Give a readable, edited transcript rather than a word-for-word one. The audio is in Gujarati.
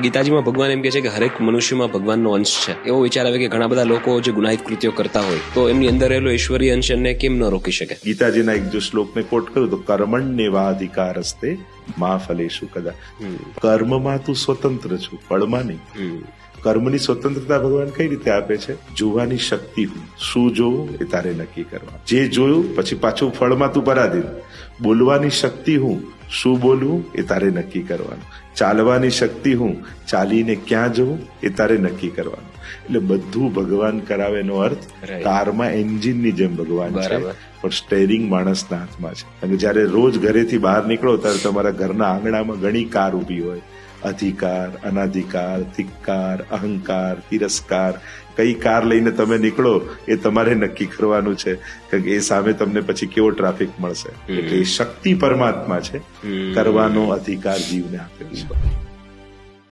ગીતાજીમાં ભગવાન એમ કહે છે કે હરેક મનુષ્યમાં ભગવાનનો અંશ છે. એવો વિચાર આવે કે ઘણા બધા લોકો જે ગુનાહિત કૃત્યો કરતા હોય તો એમની અંદર રહેલો ઈશ્વરીય અંશ એમને કેમ ન રોકી શકે? ગીતાજીના એક જો શ્લોકને કોટ કરું તો કર્મણ્યેવાધિકારસ્તે મા ફલેષુ કદા. કર્મમાં તું સ્વતંત્ર છું, ફળમાં નહીં. કર્મની સ્વતંત્રતા ભગવાન કઈ રીતે આપે છે? જોવાની શક્તિ હું, શું જોવું એ તારે નક્કી કરવા. જે જોયું પછી પાછું ફળમાં તું પરાધીન. બોલવાની શક્તિ હું, શું બોલવું એ તારે નક્કી કરવાનું. ચાલવાની શક્તિ હું, ચાલીને ક્યાં જવું એ તારે નક્કી કરવાનું. એટલે બધું ભગવાન કરાવે નો અર્થ કારમાં એન્જિનની જેમ ભગવાન છે, પણ સ્ટેરિંગ માણસના હાથમાં છે. અને જયારે રોજ ઘરેથી બહાર નીકળો ત્યારે તમારા ઘરના આંગણામાં ઘણી કાર ઉભી હોય. અધિકાર, અનાધિકાર, ધિક્કાર, અહંકાર, તિરસ્કાર, કઈ કાર લઈને તમે નીકળો એ તમારે નક્કી કરવાનું છે કે એ સામે તમને પછી કેવો ટ્રાફિક મળશે. એટલે એ શક્તિ પરમાત્મા છે, કરવાનો અધિકાર જીવને આપેલ છે.